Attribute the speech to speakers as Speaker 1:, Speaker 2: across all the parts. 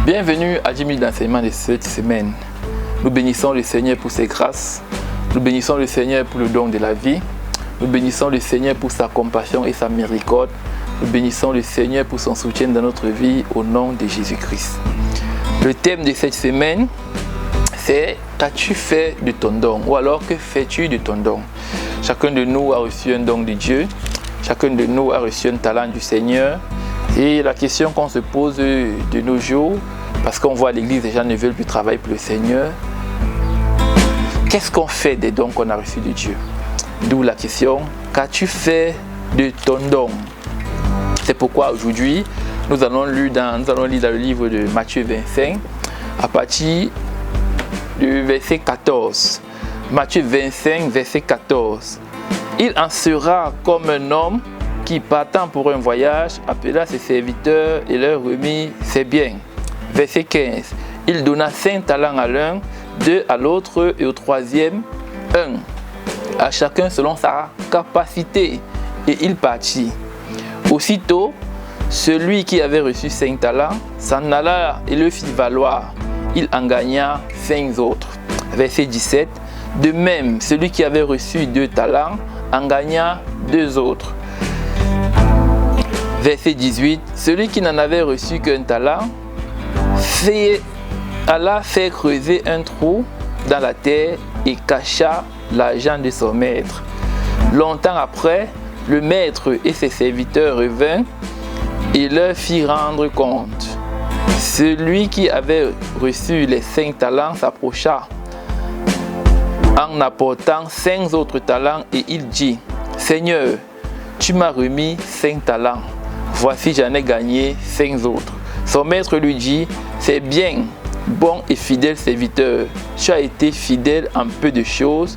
Speaker 1: Bienvenue à 10 minutes d'enseignement de cette semaine. Nous bénissons le Seigneur pour ses grâces. Nous bénissons le Seigneur pour le don de la vie. Nous bénissons le Seigneur pour sa compassion et sa miséricorde. Nous bénissons le Seigneur pour son soutien dans notre vie au nom de Jésus-Christ. Le thème de cette semaine, c'est « Qu'as-tu fait de ton don ?» ou alors « Que fais-tu de ton don ?» Chacun de nous a reçu un don de Dieu. Chacun de nous a reçu un talent du Seigneur. Et la question qu'on se pose de nos jours, parce qu'on voit à l'église, les gens ne veulent plus travailler pour le Seigneur. Qu'est-ce qu'on fait des dons qu'on a reçus de Dieu? D'où la question, qu'as-tu fait de ton don? C'est pourquoi aujourd'hui, nous allons lire dans le livre de Matthieu 25, à partir du verset 14. Matthieu 25, verset 14. Il en sera comme un homme qui, partant pour un voyage, appela ses serviteurs et leur remit ses biens. Verset 15. Il donna 5 talents à l'un, 2 à l'autre et au troisième 1, à chacun selon sa capacité, et il partit. Aussitôt, celui qui avait reçu 5 talents s'en alla et le fit valoir. Il en gagna 5 autres. Verset 17. De même, celui qui avait reçu 2 talents en gagna 2 autres. Verset 18. Celui qui n'en avait reçu qu'un talent alla faire creuser un trou dans la terre et cacha l'argent de son maître. Longtemps après, le maître et ses serviteurs revinrent et leur fit rendre compte. Celui qui avait reçu les 5 talents s'approcha en apportant 5 autres talents et il dit: Seigneur, tu m'as remis 5 talents. Voici, j'en ai gagné 5 autres. Son maître lui dit: c'est bien, bon et fidèle serviteur. Tu as été fidèle en peu de choses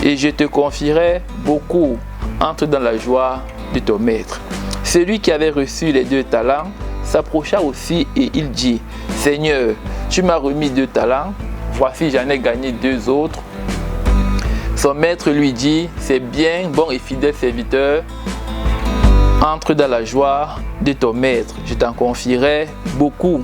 Speaker 1: et je te confierai beaucoup. Entre dans la joie de ton maître. Celui qui avait reçu les 2 talents s'approcha aussi et il dit: Seigneur, tu m'as remis 2 talents. Voici, j'en ai gagné 2 autres. Son maître lui dit: c'est bien, bon et fidèle serviteur. Entre dans la joie de ton maître, je t'en confierai beaucoup.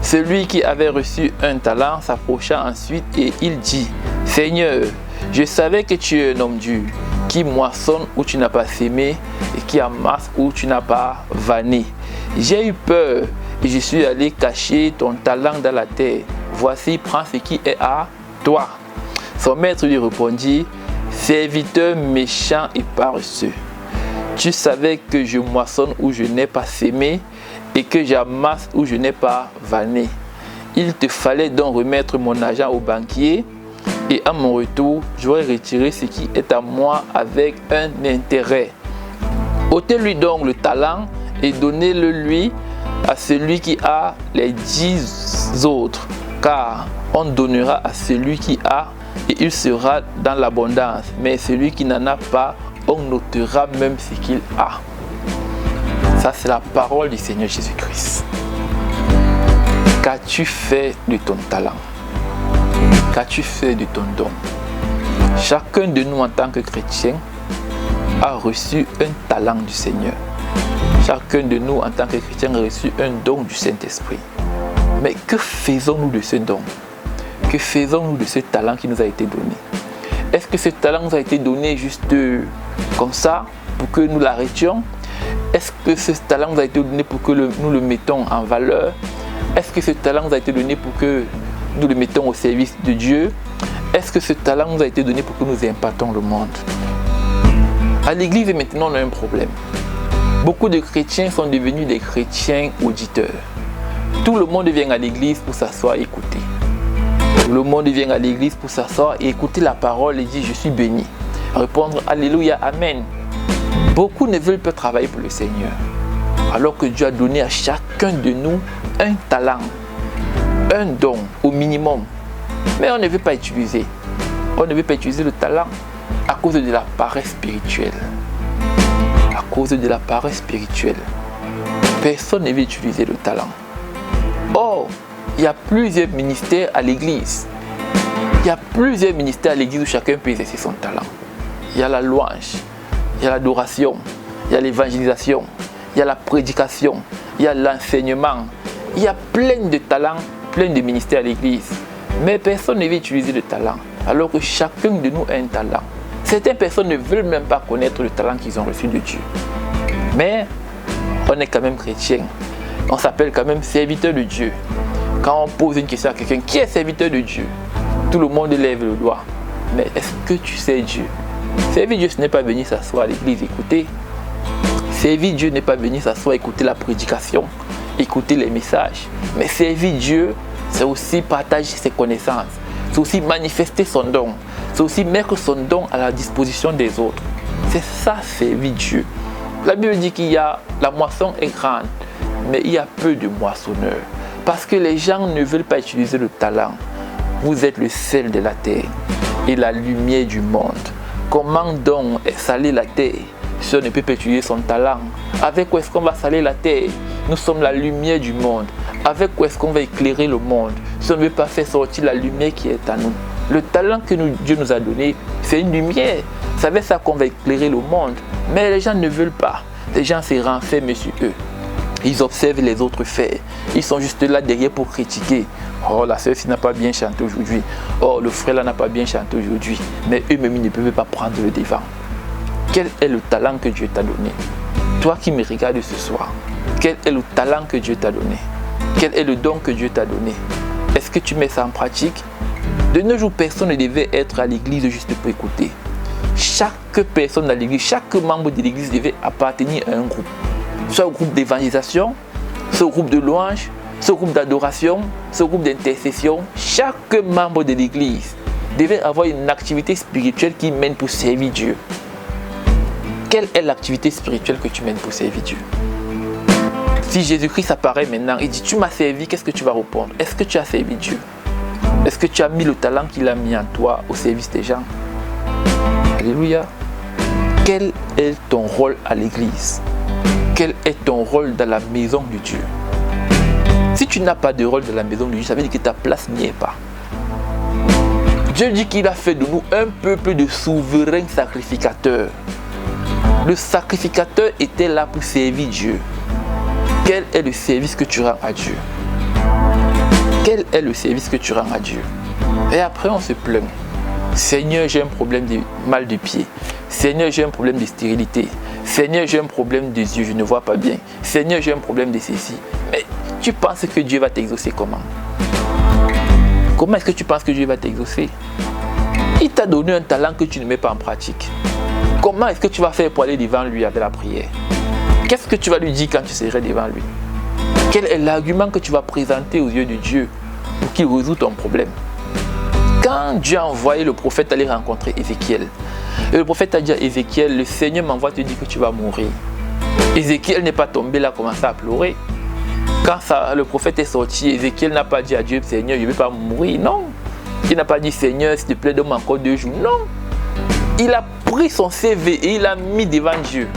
Speaker 1: Celui qui avait reçu 1 talent s'approcha ensuite et il dit: Seigneur, je savais que tu es un homme dur, qui moissonne où tu n'as pas sémé et qui amasse où tu n'as pas vanné. J'ai eu peur et je suis allé cacher ton talent dans la terre. Voici, prends ce qui est à toi. Son maître lui répondit: serviteur méchant et paresseux. Tu savais que je moissonne où je n'ai pas sémé et que j'amasse où je n'ai pas vanné. Il te fallait donc remettre mon argent au banquier et à mon retour, j'aurais retiré ce qui est à moi avec un intérêt. Ôtez-lui donc le talent et donnez-le lui à celui qui a les 10 autres, car on donnera à celui qui a et il sera dans l'abondance, mais celui qui n'en a pas, on notera même ce qu'il a. Ça, c'est la parole du Seigneur Jésus-Christ. Qu'as-tu fait de ton talent? Qu'as-tu fait de ton don? Chacun de nous en tant que chrétien a reçu un talent du Seigneur. Chacun de nous en tant que chrétien a reçu un don du Saint-Esprit. Mais que faisons-nous de ce don? Que faisons-nous de ce talent qui nous a été donné? Est-ce que ce talent nous a été donné juste comme ça, pour que nous l'arrêtions? Est-ce que ce talent nous a été donné pour que nous le mettons en valeur? Est-ce que ce talent nous a été donné pour que nous le mettons au service de Dieu? Est-ce que ce talent nous a été donné pour que nous impactons le monde? À l'église, maintenant, on a un problème. Beaucoup de chrétiens sont devenus des chrétiens auditeurs. Tout le monde vient à l'église pour s'asseoir et écouter. Tout le monde vient à l'église pour s'asseoir et écouter la parole et dire: je suis béni. Répondre Alléluia, Amen. Beaucoup ne veulent pas travailler pour le Seigneur, alors que Dieu a donné à chacun de nous un talent, un don au minimum. Mais on ne veut pas utiliser. On ne veut pas utiliser le talent à cause de la paresse spirituelle. À cause de la paresse spirituelle. Personne ne veut utiliser le talent. Or, il y a plusieurs ministères à l'église. Il y a plusieurs ministères à l'église où chacun peut exercer son talent. Il y a la louange, il y a l'adoration, il y a l'évangélisation, il y a la prédication, il y a l'enseignement, Il y a plein de talents, plein de ministères à l'église. Mais personne ne veut utiliser le talent. Alors que chacun de nous a un talent. Certaines personnes ne veulent même pas connaître le talent qu'ils ont reçu de Dieu. Mais on est quand même chrétien. On s'appelle quand même serviteur de Dieu. Quand on pose une question à quelqu'un, qui est serviteur de Dieu? Tout le monde lève le doigt. Mais est-ce que tu sais Dieu? Servir Dieu, ce n'est pas venir s'asseoir à l'église, écouter. Servir Dieu n'est pas venir s'asseoir, écouter la prédication, écouter les messages. Mais servir Dieu, c'est aussi partager ses connaissances. C'est aussi manifester son don. C'est aussi mettre son don à la disposition des autres. C'est ça, servir Dieu. La Bible dit qu'il y a, la moisson est grande, mais il y a peu de moissonneurs. Parce que les gens ne veulent pas utiliser le talent. Vous êtes le sel de la terre et la lumière du monde. Comment donc saler la terre si on ne peut pas utiliser son talent? Avec quoi est-ce qu'on va saler la terre? Nous sommes la lumière du monde. Avec quoi est-ce qu'on va éclairer le monde si on ne veut pas faire sortir la lumière qui est à nous? Le talent que Dieu nous a donné, c'est une lumière. C'est avec ça qu'on va éclairer le monde. Mais les gens ne veulent pas. Les gens se renferment sur eux. Ils observent les autres faire. Ils sont juste là derrière pour critiquer. Oh, la sœur n'a pas bien chanté aujourd'hui. Oh, le frère là n'a pas bien chanté aujourd'hui. Mais eux-mêmes, ils ne peuvent pas prendre le devant. Quel est le talent que Dieu t'a donné? Toi qui me regardes ce soir, quel est le talent que Dieu t'a donné? Quel est le don que Dieu t'a donné? Est-ce que tu mets ça en pratique? De nos jours, personne ne devait être à l'église juste pour écouter. Chaque personne dans l'église, chaque membre de l'église devait appartenir à un groupe. Soit au groupe d'évangélisation, soit au groupe de louange, soit au groupe d'adoration, soit au groupe d'intercession. Chaque membre de l'église devait avoir une activité spirituelle qui mène pour servir Dieu. Quelle est l'activité spirituelle que tu mènes pour servir Dieu? Si Jésus-Christ apparaît maintenant et dit « Tu m'as servi », qu'est-ce que tu vas répondre? Est-ce que tu as servi Dieu? Est-ce que tu as mis le talent qu'il a mis en toi au service des gens? Alléluia. Quel est ton rôle à l'église? Quel est ton rôle dans la maison de Dieu? Si tu n'as pas de rôle dans la maison de Dieu, ça veut dire que ta place n'y est pas. Dieu dit qu'il a fait de nous un peuple de souverains sacrificateurs. Le sacrificateur était là pour servir Dieu. Quel est le service que tu rends à Dieu? Quel est le service que tu rends à Dieu? Et après on se plaint. Seigneur, j'ai un problème de mal de pied. Seigneur, j'ai un problème de stérilité. Seigneur, j'ai un problème des yeux, je ne vois pas bien. Seigneur, j'ai un problème de ceci. Mais tu penses que Dieu va t'exaucer comment? Comment est-ce que tu penses que Dieu va t'exaucer? Il t'a donné un talent que tu ne mets pas en pratique. Comment est-ce que tu vas faire pour aller devant lui avec la prière? Qu'est-ce que tu vas lui dire quand tu seras devant lui? Quel est l'argument que tu vas présenter aux yeux de Dieu pour qu'il résout ton problème? Quand Dieu a envoyé le prophète aller rencontrer Ézéchiel, et le prophète a dit à Ézéchiel, le Seigneur m'envoie te dire que tu vas mourir. Ézéchiel n'est pas tombé là, commencé à pleurer. Quand le prophète est sorti, Ézéchiel n'a pas dit à Dieu, Seigneur, je ne vais pas mourir. Non. Il n'a pas dit, Seigneur, s'il te plaît, donne-moi encore 2 jours. Non. Il a pris son CV et il l'a mis devant Dieu.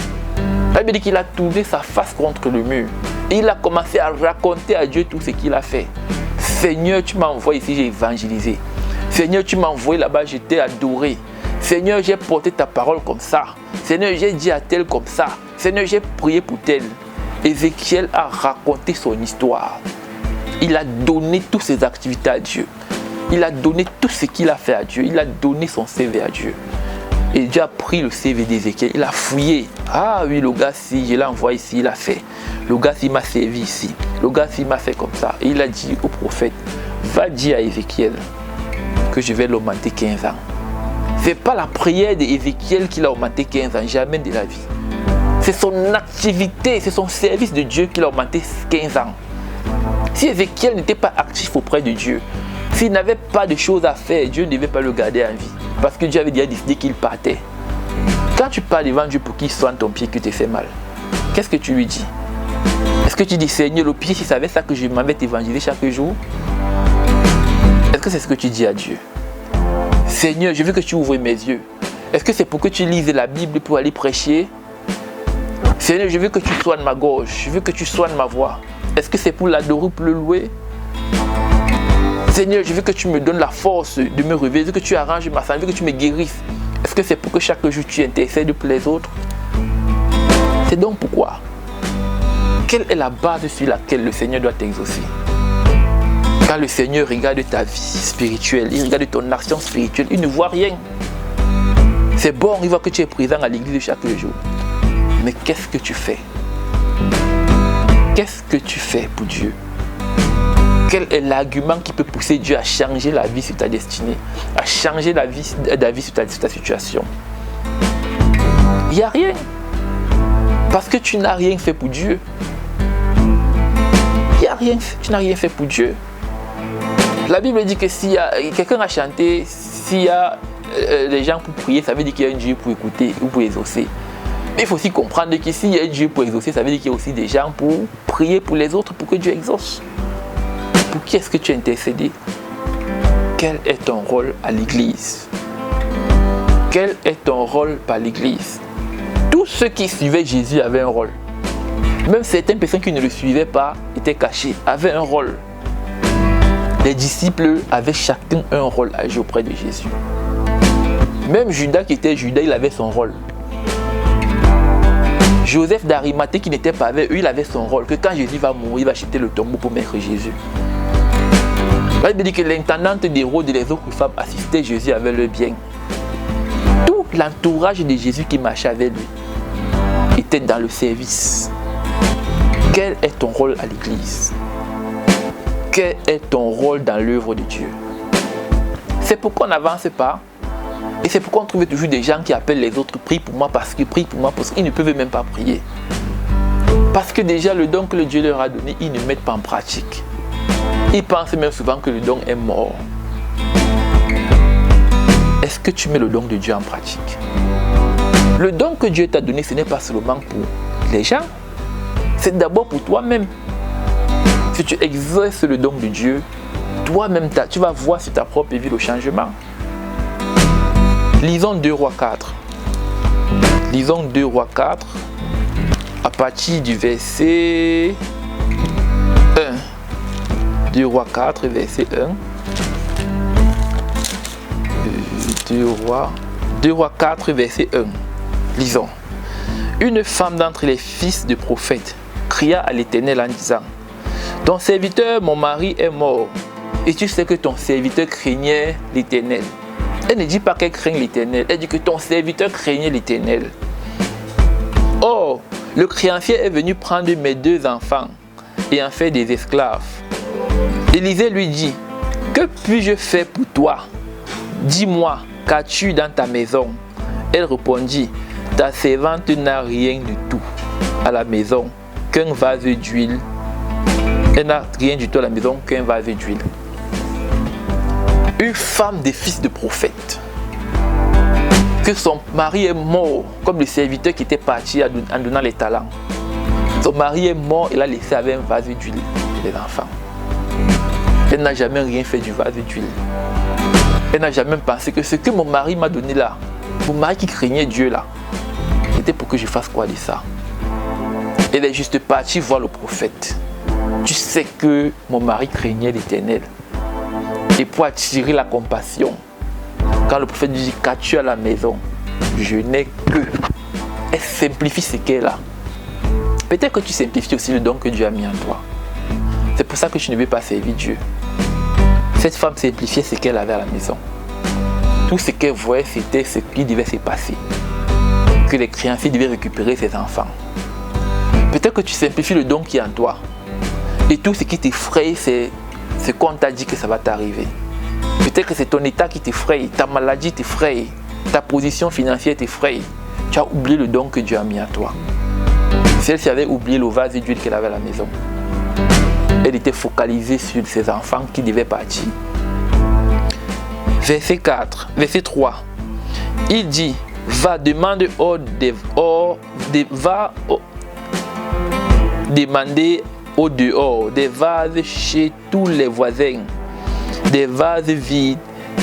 Speaker 1: Ça veut dire qu'il a tourné sa face contre le mur. Et il a commencé à raconter à Dieu tout ce qu'il a fait. Seigneur, tu m'as envoyé ici, j'ai évangélisé. Seigneur, tu m'as envoyé là-bas, je t'ai adoré. Seigneur, j'ai porté ta parole comme ça. Seigneur, j'ai dit à tel comme ça. Seigneur, j'ai prié pour tel. Ézéchiel a raconté son histoire. Il a donné toutes ses activités à Dieu. Il a donné tout ce qu'il a fait à Dieu. Il a donné son CV à Dieu. Et Dieu a pris le CV d'Ézéchiel. Il a fouillé. Ah oui, le gars, si je l'ai envoyé ici, il a fait. Le gars, s'il m'a servi ici. Le gars, s'il m'a fait comme ça. Et il a dit au prophète, va dire à Ézéchiel que je vais l'augmenter 15 ans. Ce n'est pas la prière d'Ézéchiel qui l'a augmenté 15 ans, jamais de la vie. C'est son activité, c'est son service de Dieu qui l'a augmenté 15 ans. Si Ézéchiel n'était pas actif auprès de Dieu, s'il n'avait pas de choses à faire, Dieu ne devait pas le garder en vie. Parce que Dieu avait déjà décidé qu'il partait. Quand tu pars devant Dieu pour qu'il soigne ton pied qui te fait mal, qu'est-ce que tu lui dis? Est-ce que tu dis, Seigneur, le pied, si ça avait ça que je m'avais évangélisé chaque jour? Est-ce que c'est ce que tu dis à Dieu? Seigneur, je veux que tu ouvres mes yeux. Est-ce que c'est pour que tu lises la Bible pour aller prêcher? Seigneur, je veux que tu soignes ma gorge. Je veux que tu soignes ma voix. Est-ce que c'est pour l'adorer, pour le louer? Seigneur, je veux que tu me donnes la force de me réveiller. Je veux que tu arranges ma santé. Je veux que tu me guérisses. Est-ce que c'est pour que chaque jour tu intercèdes pour les autres? C'est donc pourquoi Quelle est la base sur laquelle le Seigneur doit t'exaucer? Quand le Seigneur regarde ta vie spirituelle, il regarde ton action spirituelle, il ne voit rien. C'est bon, il voit que tu es présent à l'église chaque jour. Mais qu'est-ce que tu fais? Qu'est-ce que tu fais pour Dieu? Quel est l'argument qui peut pousser Dieu à changer la vie sur ta destinée, à changer la vie sur ta situation? Il n'y a rien. Parce que tu n'as rien fait pour Dieu. Il n'y a rien, tu n'as rien fait pour Dieu. La Bible dit que si quelqu'un a chanté, s'il y a les gens pour prier, ça veut dire qu'il y a un Dieu pour écouter ou pour exaucer. Mais il faut aussi comprendre que s'il y a un Dieu pour exaucer, ça veut dire qu'il y a aussi des gens pour prier pour les autres, pour que Dieu exauce. Pour qui est-ce que tu as intercédé? Quel est ton rôle à l'église? Quel est ton rôle par l'église? Tous ceux qui suivaient Jésus avaient un rôle. Même certaines personnes qui ne le suivaient pas, étaient cachées, avaient un rôle. Les disciples avaient chacun un rôle à jouer auprès de Jésus. Même Judas qui était Judas, il avait son rôle. Joseph d'Arimathée qui n'était pas avec eux, il avait son rôle. Que quand Jésus va mourir, il va acheter le tombeau pour mettre Jésus. La Bible dit que l'intendante d'Hérode et les autres femmes assistaient Jésus avec le bien. Tout l'entourage de Jésus qui marchait avec lui était dans le service. Quel est ton rôle à l'église? Quel est ton rôle dans l'œuvre de Dieu? C'est pourquoi on n'avance pas. Et c'est pourquoi on trouve toujours des gens qui appellent les autres, prie pour moi parce qu'ils ne peuvent même pas prier. Parce que déjà le don que le Dieu leur a donné, ils ne mettent pas en pratique. Ils pensent même souvent que le don est mort. Est-ce que tu mets le don de Dieu en pratique? Le don que Dieu t'a donné, ce n'est pas seulement pour les gens. C'est d'abord pour toi-même. Si tu exerces le don de Dieu, toi-même, tu vas voir sur ta propre vie le changement. Lisons 2 Rois 4. Lisons 2 Rois 4 à partir du verset 1. 2 Rois 4, verset 1. 2 Rois 4, verset 1. Lisons. Une femme d'entre les fils de prophètes cria à l'Éternel en disant: ton serviteur, mon mari, est mort. Et tu sais que ton serviteur craignait l'Éternel. Elle ne dit pas qu'elle craint l'Éternel. Elle dit que ton serviteur craignait l'Éternel. Or, le créancier est venu prendre mes 2 enfants et en faire des esclaves. Élisée lui dit: que puis-je faire pour toi? Dis-moi, qu'as-tu dans ta maison? Elle répondit: ta servante n'a rien du tout à la maison qu'un vase d'huile. Elle n'a rien du tout à la maison qu'un vase d'huile. Une femme des fils de prophètes, que son mari est mort, comme le serviteur qui était parti en donnant les talents. Son mari est mort, il a laissé avec un vase d'huile les enfants. Elle n'a jamais rien fait du vase d'huile. Elle n'a jamais pensé que ce que mon mari m'a donné là, mon mari qui craignait Dieu là, c'était pour que je fasse quoi de ça? Elle est juste partie voir le prophète. Tu sais que mon mari craignait l'Éternel. Et pour attirer la compassion, quand le prophète dit qu'as-tu à la maison, je n'ai que. Elle simplifie ce qu'elle a. Peut-être que tu simplifies aussi le don que Dieu a mis en toi. C'est pour ça que tu ne veux pas servir Dieu. Cette femme simplifiait ce qu'elle avait à la maison. Tout ce qu'elle voyait, c'était ce qui devait se passer. Que les créanciers devaient récupérer ses enfants. Peut-être que tu simplifies le don qui est en toi. Et tout ce qui t'effraie, c'est ce qu'on t'a dit que ça va t'arriver. Peut-être que c'est ton état qui t'effraie, ta maladie t'effraie, ta position financière t'effraie. Tu as oublié le don que Dieu a mis en toi. Celle-ci avait oublié le vase d'huile qu'elle avait à la maison. Elle était focalisée sur ses enfants qui devaient partir. Verset 3. Il dit: va demander demander au dehors des vases chez tous les voisins, des vases vides,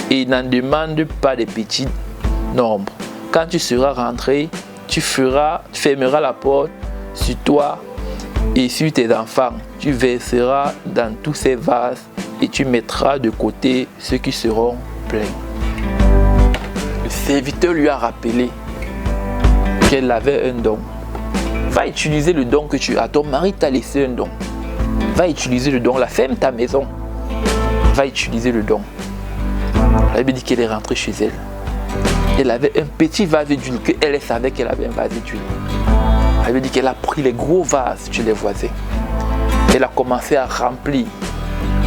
Speaker 1: et n'en demande pas de petits nombres. Quand tu seras rentré, tu fermeras la porte sur toi et sur tes enfants. Tu verseras dans tous ces vases et tu mettras de côté ceux qui seront pleins. Le serviteur lui a rappelé qu'elle avait un don. Va utiliser le don que tu as. Ton mari t'a laissé un don. Va utiliser le don. La ferme ta maison. Va utiliser le don. La Bible dit qu'elle est rentrée chez elle. Elle avait un petit vase d'huile, qu'elle savait qu'elle avait un vase d'huile. La Bible dit qu'elle a pris les gros vases chez les voisins. Elle a commencé à remplir.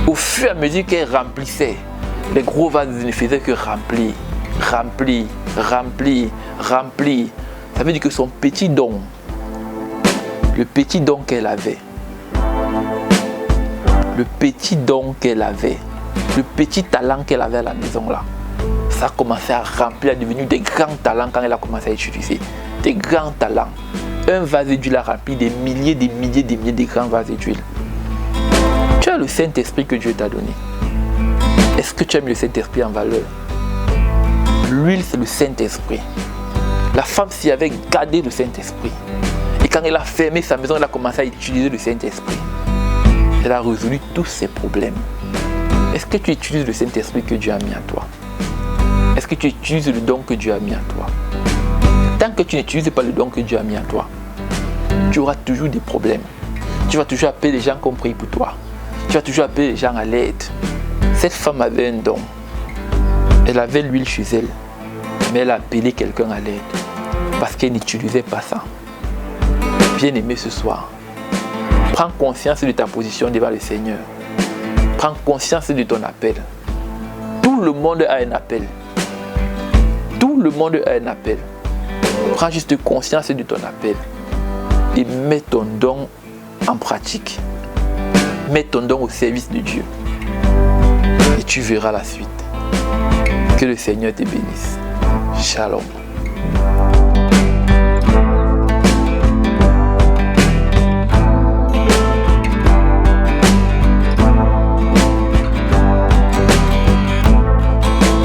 Speaker 1: Au fur et à mesure qu'elle remplissait, les gros vases ne faisaient que remplir, remplir, remplir, remplir. Ça veut dire que son petit don, le petit don qu'elle avait, le petit don qu'elle avait, le petit talent qu'elle avait à la maison là, ça a commencé à remplir, à devenir des grands talents quand elle a commencé à utiliser. Des grands talents. Un vase d'huile a rempli des milliers de grands vases d'huile. Tu as le Saint-Esprit que Dieu t'a donné. Est-ce que tu as mis le Saint-Esprit en valeur? L'huile, c'est le Saint-Esprit. La femme s'y avait gardé le Saint-Esprit. Et quand elle a fermé sa maison, elle a commencé à utiliser le Saint-Esprit. Elle a résolu tous ses problèmes. Est-ce que tu utilises le Saint-Esprit que Dieu a mis en toi? Est-ce que tu utilises le don que Dieu a mis en toi? Tant que tu n'utilises pas le don que Dieu a mis en toi, tu auras toujours des problèmes. Tu vas toujours appeler les gens qui ont prié pour toi. Tu vas toujours appeler les gens à l'aide. Cette femme avait un don. Elle avait l'huile chez elle. Mais elle a appelé quelqu'un à l'aide. Parce qu'elle n'utilisait pas ça. Bien-aimé ce soir, prends conscience de ta position devant le Seigneur. Prends conscience de ton appel. Tout le monde a un appel. Tout le monde a un appel. Prends juste conscience de ton appel. Et mets ton don en pratique. Mets ton don au service de Dieu. Et tu verras la suite. Que le Seigneur te bénisse. Shalom.